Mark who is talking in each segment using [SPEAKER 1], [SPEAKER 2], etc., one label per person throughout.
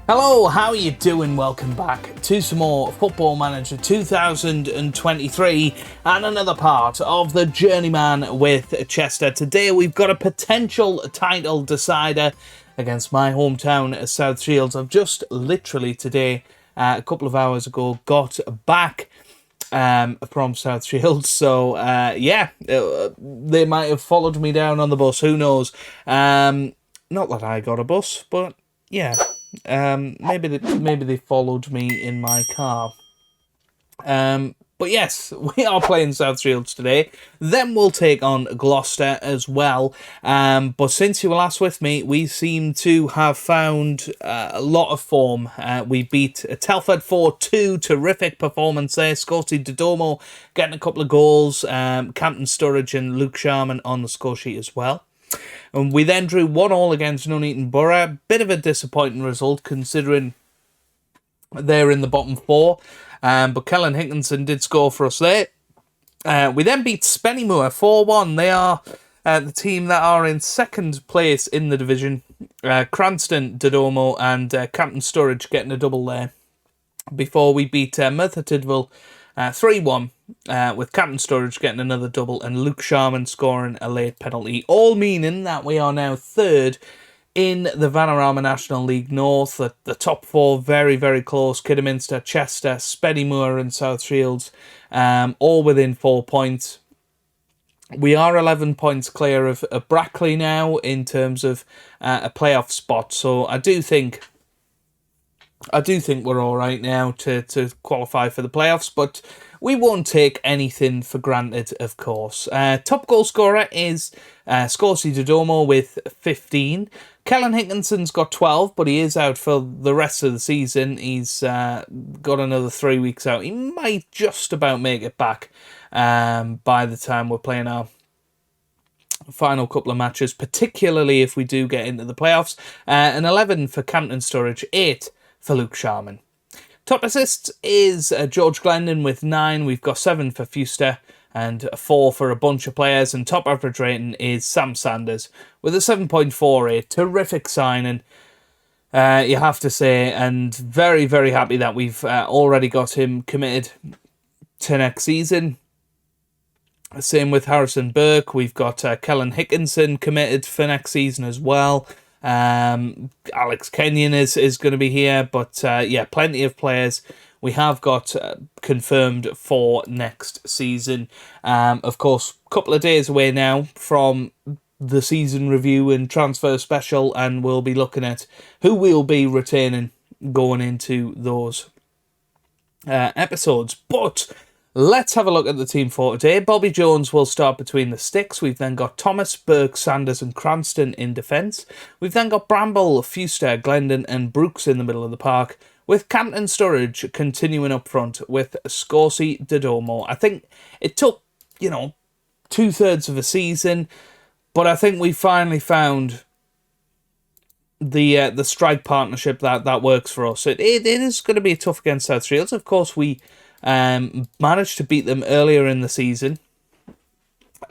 [SPEAKER 1] Hello, how are you doing? Welcome back to some more Football Manager 2023 and another part of the Journeyman with Chester. Today we've got a potential title decider against my hometown South Shields. I've just literally today, a couple of hours ago, got back from South Shields, so they might have followed me down on the bus, who knows. Not that I got a bus, but yeah. Maybe they followed me in my car. But yes, we are playing South Shields today. Then we'll take on Gloucester as well. But since you were last with me, we seem to have found a lot of form. We beat Telford 4-2. Terrific performance there. Scorsese Dodomo getting a couple of goals. Captain Sturridge and Luke Sharman on the score sheet as well. And we then drew 1-1 against Nuneaton Borough. Bit of a disappointing result considering they're in the bottom four. But Kellen Hickinson did score for us there. We then beat Spennymoor 4-1. They are the team that are in second place in the division. Cranston, Dodomo and Captain Sturridge getting a double there. Before we beat Merthyr Tydfil 3-1. With Captain Sturridge getting another double and Luke Sharman scoring a late penalty, all meaning that we are now third in the Vanarama National League North. The top four very, very close. Kidderminster, Chester, Spennymoor and South Shields, all within 4 points. We are 11 points clear of Brackley now in terms of a playoff spot, so I do think we're all right now to qualify for the playoffs, but we won't take anything for granted, of course. Top goal scorer is Scorsese Dodomo with 15. Kellen Hickinson's got 12, but he is out for the rest of the season. He's got another 3 weeks out. He might just about make it back by the time we're playing our final couple of matches, particularly if we do get into the playoffs. And 11 for Captain Sturridge, 8 for Luke Sharman. Top assists is George Glendon with 9. We've got 7 for Fuster and 4 for a bunch of players. And top average rating is Sam Sanders with a 7.48. Terrific signing, you have to say. And very, very happy that we've already got him committed to next season. Same with Harrison Burke. We've got Kellen Hickinson committed for next season as well. Alex Kenyon is going to be here, but plenty of players we have got confirmed for next season. Of course, a couple of days away now from the season review and transfer special, and we'll be looking at who we'll be retaining going into those episodes. But let's have a look at the team for today. Bobby Jones will start between the sticks. We've then got Thomas, Burke, Sanders and Cranston in defence. We've then got Bramble, Fuster, Glendon and Brooks in the middle of the park, with Captain Sturridge continuing up front with Scorsese Dodomo. I think it took, 2/3 of a season, but I think we finally found the strike partnership that works for us. It is going to be tough against South Shields. Of course, we managed to beat them earlier in the season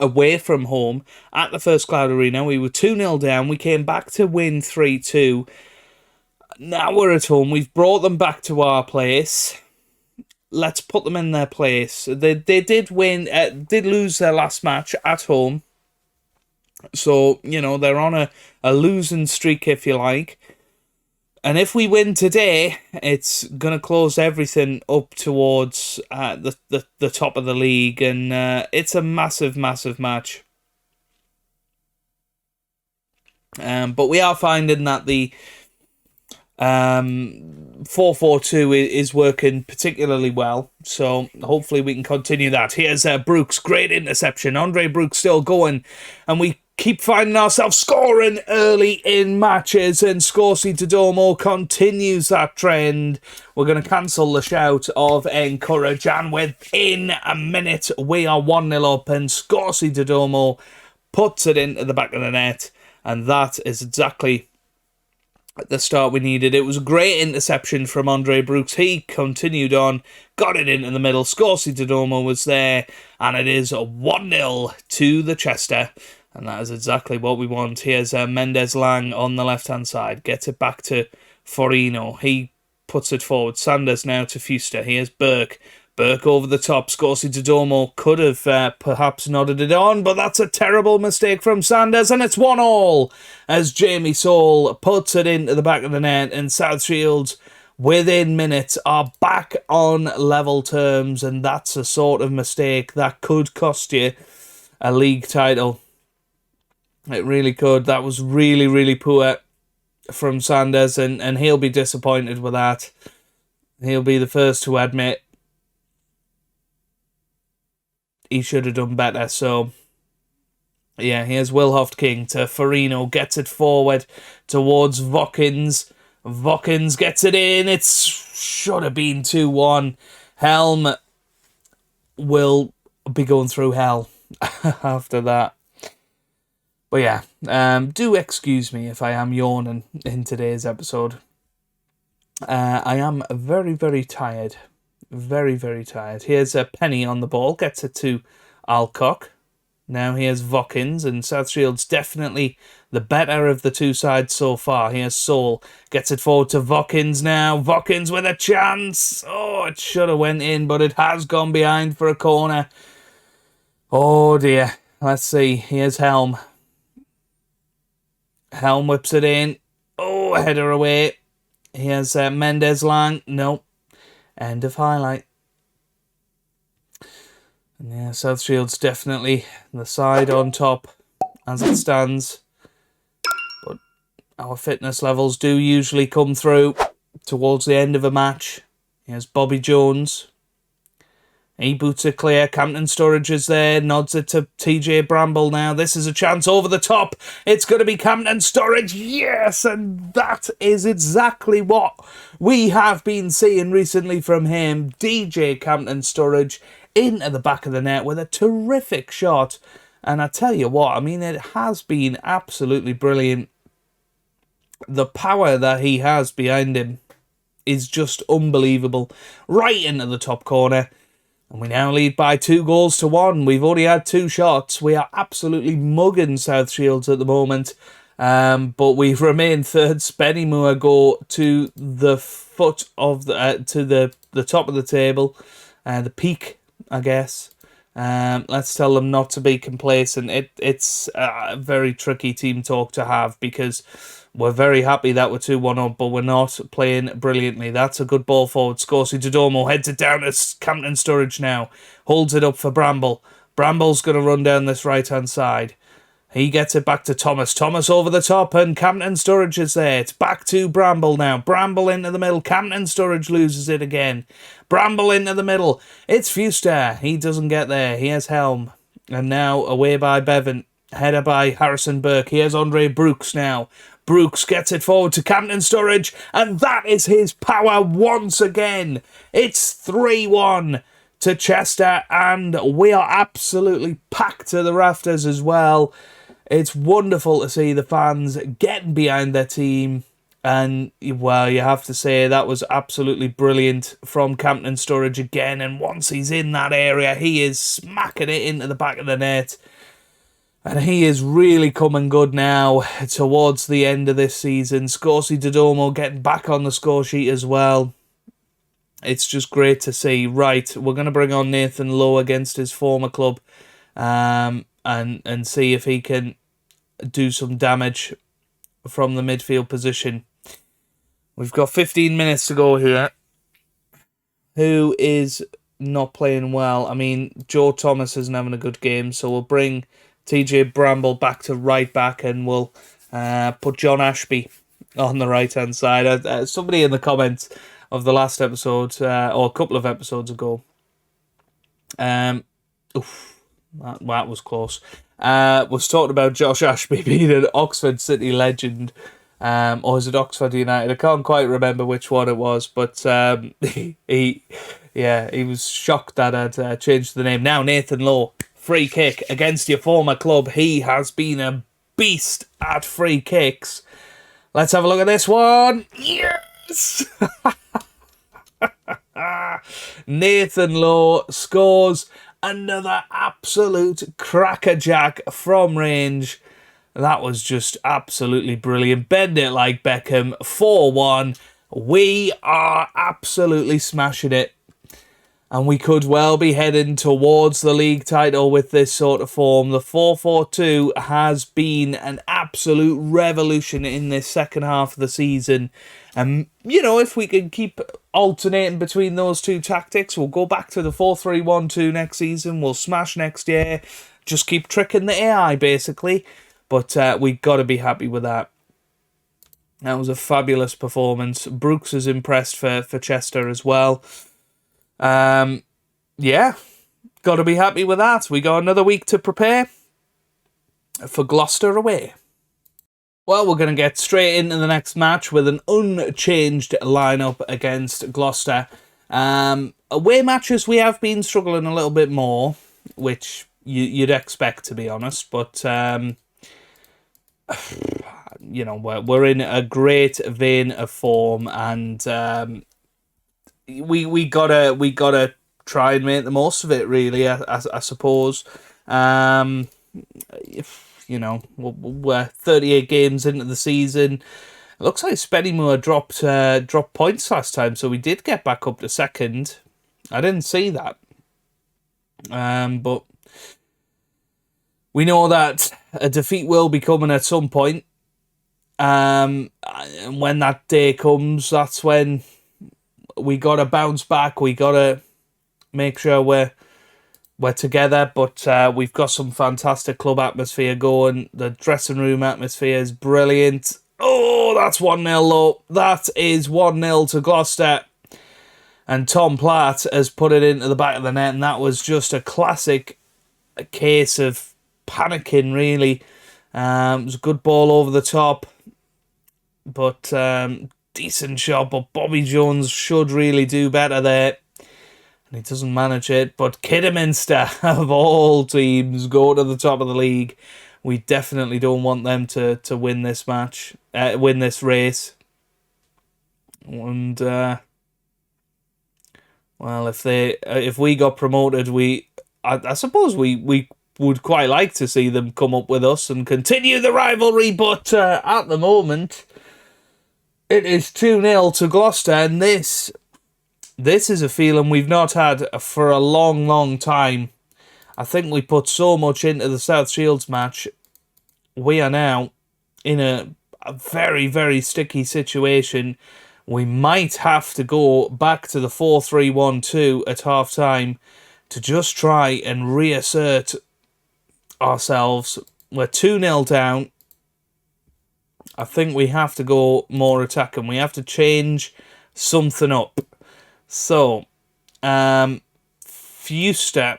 [SPEAKER 1] away from home at the First Cloud Arena. We were 2-0 down. We came back to win 3-2. Now we're at home. We've brought them back to our place. Let's put them in their place. They did lose their last match at home. So, they're on a losing streak, if you like. And if we win today, it's going to close everything up towards the top of the league. And it's a massive, massive match. But we are finding that the 4-4-2 is working particularly well. So hopefully we can continue that. Here's Brooks. Great interception. Andre Brooks still going. And we keep finding ourselves scoring early in matches, and Scorsese Dodomo continues that trend. We're going to cancel the shout of encourage, and within a minute we are 1-0 up, and Scorsese Dodomo puts it into the back of the net, and that is exactly the start we needed. It was a great interception from Andre Brooks. He continued on, got it into the middle. Scorsese Dodomo was there, and it is a 1-0 to the Chester. And that is exactly what we want. Here's Mendez Lang on the left-hand side. Gets it back to Forino. He puts it forward. Sanders now to Fuster. Here's Burke. Burke over the top. Scorsi Dodomo could have perhaps nodded it on, but that's a terrible mistake from Sanders, and it's 1-1 as Jamie Soule puts it into the back of the net, and South Shields, within minutes, are back on level terms, and that's a sort of mistake that could cost you a league title. It really could. That was really, really poor from Sanders, and he'll be disappointed with that. He'll be the first to admit he should have done better. So, yeah, here's Wilhoft King to Forino. Gets it forward towards Vokins. Vokins gets it in. It should have been 2-1. Helm will be going through hell after that. But yeah, do excuse me if I am yawning in today's episode. I am very, very tired. Very, very tired. Here's a Penny on the ball. Gets it to Alcock. Now here's Vokins, and South Shields definitely the better of the two sides so far. Here's Soule. Gets it forward to Vokins now. Vokins with a chance. Oh, it should have went in, but it has gone behind for a corner. Oh dear. Let's see. Here's Helm. Helm whips it in. Oh, a header away. Here's Mendes Lang. Nope. End of highlight. And yeah, South Shields definitely the side on top as it stands. But our fitness levels do usually come through towards the end of a match. Here's Bobby Jones. He boots it clear. Campton Sturridge is there. Nods it to TJ Bramble now. This is a chance over the top. It's going to be Campton Sturridge. Yes, and that is exactly what we have been seeing recently from him. DJ Campton Sturridge into the back of the net with a terrific shot. And I tell you what, I mean, it has been absolutely brilliant. The power that he has behind him is just unbelievable. Right into the top corner. And we now lead by 2-1. We've already had 2 shots. We are absolutely mugging South Shields at the moment. But we remain third. Spennymoor go to the foot of the top of the table. The peak, I guess. Let's tell them not to be complacent. It's a very tricky team talk to have because we're very happy that we're 2-1 up, but we're not playing brilliantly. That's a good ball forward. Scorsi Dodomo heads it down to Campton Sturridge now. Holds it up for Bramble. Bramble's going to run down this right-hand side. He gets it back to Thomas. Thomas over the top, and Campton Sturridge is there. It's back to Bramble now. Bramble into the middle. Campton Sturridge loses it again. Bramble into the middle. It's Fuster. He doesn't get there. Here's Helm. And now away by Bevan. Header by Harrison Burke. Here's Andre Brooks now. Brooks gets it forward to Campton Sturridge, and that is his power once again. It's 3-1 to Chester, and we are absolutely packed to the rafters as well. It's wonderful to see the fans getting behind their team, and, well, you have to say that was absolutely brilliant from Campton Sturridge again, and once he's in that area, he is smacking it into the back of the net. And he is really coming good now towards the end of this season. Scorsi Dodomo getting back on the score sheet as well. It's just great to see. Right, we're going to bring on Nathan Lowe against his former club and see if he can do some damage from the midfield position. We've got 15 minutes to go here. Who is not playing well? I mean, Joe Thomas isn't having a good game, so we'll bring TJ Bramble back to right back, and we'll put John Ashby on the right hand side. Somebody in the comments of the last episode, or a couple of episodes ago, that was close. Was talking about Josh Ashby being an Oxford City legend, or is it Oxford United? I can't quite remember which one it was, but he was shocked that I'd changed the name. Now Nathan Lowe. Free kick against your former club. He has been a beast at free kicks. Let's have a look at this one. Yes! Nathan Lowe scores another absolute crackerjack from range. That was just absolutely brilliant. Bend it like Beckham, 4-1. We are absolutely smashing it. And we could well be heading towards the league title with this sort of form. The 4-4-2 has been an absolute revolution in this second half of the season. And, you know, if we can keep alternating between those two tactics, we'll go back to the 4-3-1-2 next season. We'll smash next year. Just keep tricking the AI, basically. But we've got to be happy with that. That was a fabulous performance. Brooks is impressed for Chester as well. Yeah, got to be happy with that. We got another week to prepare for Gloucester away. Well, we're going to get straight into the next match with an unchanged lineup against Gloucester. Away matches, we have been struggling a little bit more, which you'd expect, to be honest. But, you know, we're in a great vein of form, and we gotta try and make the most of it, really. I suppose. You know, we're 38 games into the season. It looks like Spennymoor dropped points last time, so we did get back up to second. I didn't see that, but we know that a defeat will be coming at some point. And when that day comes, that's when we got to bounce back. We got to make sure we're together. But we've got some fantastic club atmosphere going. The dressing room atmosphere is brilliant. Oh, that's 1-0 low. That is 1-0 to Gloucester. And Tom Platt has put it into the back of the net. And that was just a classic case of panicking, really. It was a good ball over the top. But decent shot, but Bobby Jones should really do better there. And he doesn't manage it. But Kidderminster, of all teams, go to the top of the league. We definitely don't want them to win this match, win this race. And, well, if we got promoted, I suppose we would quite like to see them come up with us and continue the rivalry. But at the moment, it is 2-0 to Gloucester, and this is a feeling we've not had for a long, long time. I think we put so much into the South Shields match. We are now in a very, very sticky situation. We might have to go back to the 4-3-1-2 at half-time to just try and reassert ourselves. We're 2-0 down. I think we have to go more attacking. We have to change something up. So, Fuster,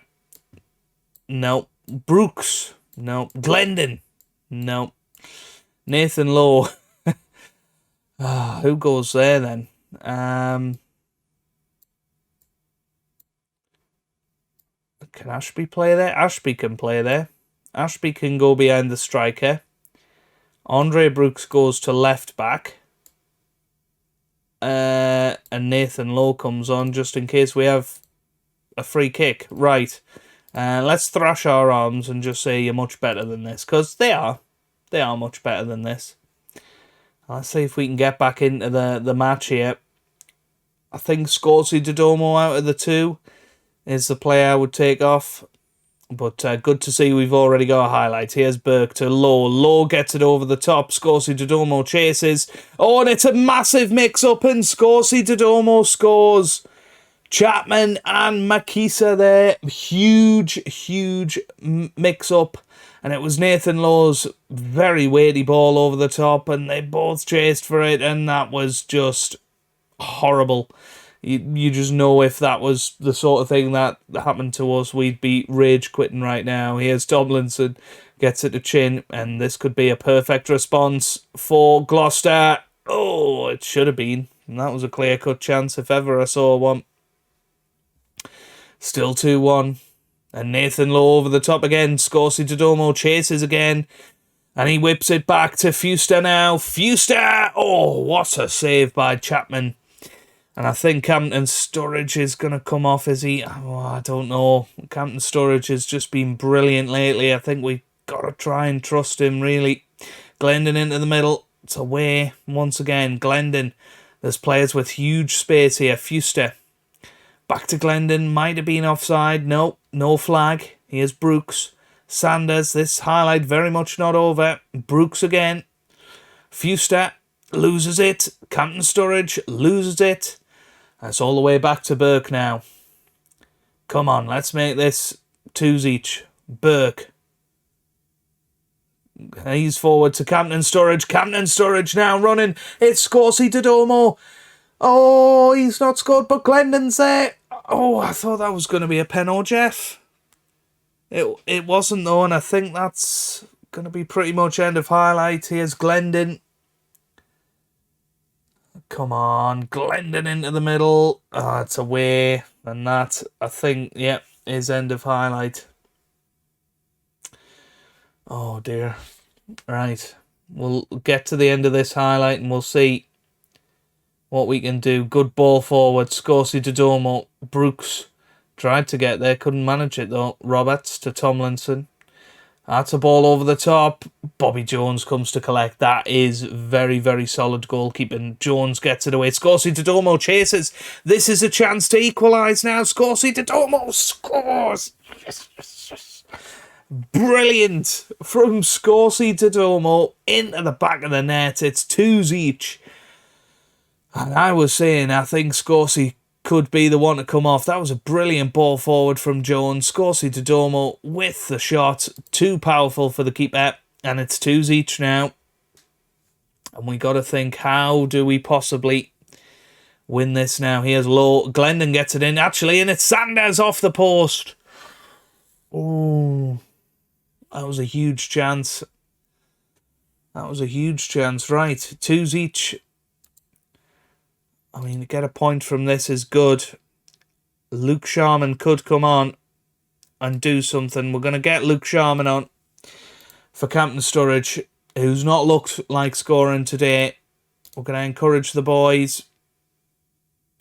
[SPEAKER 1] no. Brooks, no. Glendon, no. Nathan Lowe. Who goes there then? Can Ashby play there? Ashby can play there. Ashby can go behind the striker. Andre Brooks goes to left back. And Nathan Lowe comes on just in case we have a free kick. Right. Let's thrash our arms and just say you're much better than this. Because they are. They are much better than this. Let's see if we can get back into the match here. I think Scorsese Dodomo out of the two is the player I would take off. But good to see we've already got a highlight. Here's Burke to Lowe. Lowe gets it over the top. Scorsese Dodomo chases. Oh, and it's a massive mix-up, and Scorsese Dodomo scores. Chapman and Makisa there. Huge, huge mix-up. And it was Nathan Lowe's very weighty ball over the top, and they both chased for it, and that was just horrible. You just know if that was the sort of thing that happened to us, we'd be rage quitting right now. Here's Tomlinson, gets it to Chin, and this could be a perfect response for Gloucester. Oh, it should have been. And that was a clear-cut chance if ever I saw one. Still 2-1. And Nathan Lowe over the top again. Scorsese Dodomo chases again. And he whips it back to Fuster now. Fuster! Oh, what a save by Chapman. And I think Campton Sturridge is going to come off, is he? Oh, I don't know. Campton Sturridge has just been brilliant lately. I think we've got to try and trust him, really. Glendon into the middle. It's away once again. Glendon. There's players with huge space here. Fuster. Back to Glendon. Might have been offside. No, no flag. Here's Brooks. Sanders. This highlight very much not over. Brooks again. Fuster loses it. Campton Sturridge loses it. That's all the way back to Burke now. Come on, let's make this twos each. Burke. He's forward to Campton Sturridge. Campton Sturridge now running. It's Scorsese Dodomo. Oh, he's not scored, but Glendon's there. Oh, I thought that was going to be a pen, Jeff. It wasn't, though, and I think that's going to be pretty much end of highlight. Here's Glendon. Come on, Glendon into the middle. Oh, it's away. And that, I think, yep, is end of highlight. Oh, dear. Right. We'll get to the end of this highlight and we'll see what we can do. Good ball forward. Scorsese Dodomo. Brooks tried to get there. Couldn't manage it, though. Roberts to Tomlinson. That's a ball over the top. Bobby Jones comes to collect. That is very, very solid goalkeeping. Jones gets it away. Scorsese Dodomo chases. This is a chance to equalise now. Scorsese Dodomo scores. Yes, yes, yes. Brilliant from Scorsese Dodomo into the back of the net. It's twos each. And I was saying, I think Scorsese could be the one to come off. That was a brilliant ball forward from Jones. Scorsese Dodomo with the shot. Too powerful for the keeper. And it's twos each now. And we got to think, how do we possibly win this now? Here's Low. Glendon gets it in, actually, and it's Sanders off the post. Oh, that was a huge chance. That was a huge chance. Right, twos each. I mean, to get a point from this is good. Luke Sharman could come on and do something. We're going to get Luke Sharman on for Campton Sturridge, who's not looked like scoring today. We're going to encourage the boys.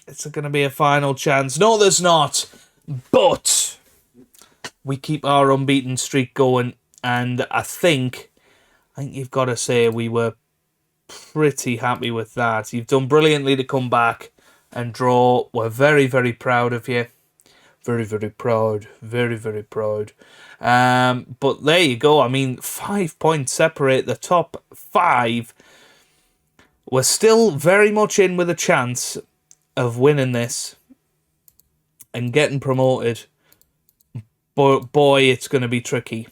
[SPEAKER 1] It's going to be a final chance. No, there's not. But we keep our unbeaten streak going. And I think you've got to say we were pretty happy with that. You've done brilliantly to come back and draw. We're very, very proud of you. Very, very proud. Very, very proud. But there you go. I mean, 5 points separate the top 5. We're still very much in with a chance of winning this and getting promoted. But boy, it's going to be tricky.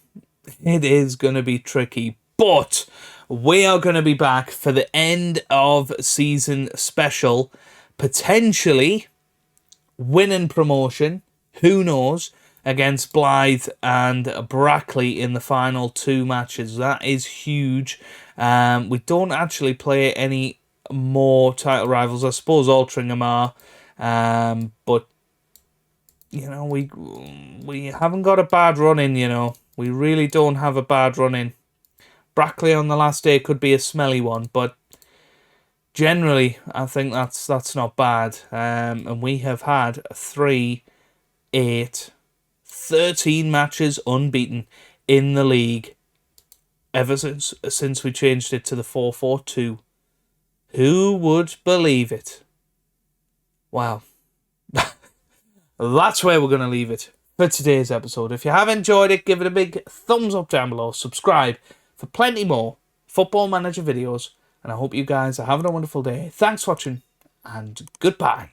[SPEAKER 1] It is going to be tricky. But we are going to be back for the end of season special. Potentially winning promotion. Who knows? Against Blythe and Brackley in the final 2 matches. That is huge. We don't actually play any more title rivals. I suppose Altrincham are. But, you know, we haven't got a bad run in, you know. We really don't have a bad run in. Brackley on the last day could be a smelly one, but generally, I think that's not bad. And we have had 3, 8, 13 matches unbeaten in the league ever since we changed it to the 4-4-2. Who would believe it? Wow. That's where we're going to leave it for today's episode. If you have enjoyed it, give it a big thumbs up down below. Subscribe for plenty more Football Manager videos. And I hope you guys are having a wonderful day. Thanks for watching, and goodbye.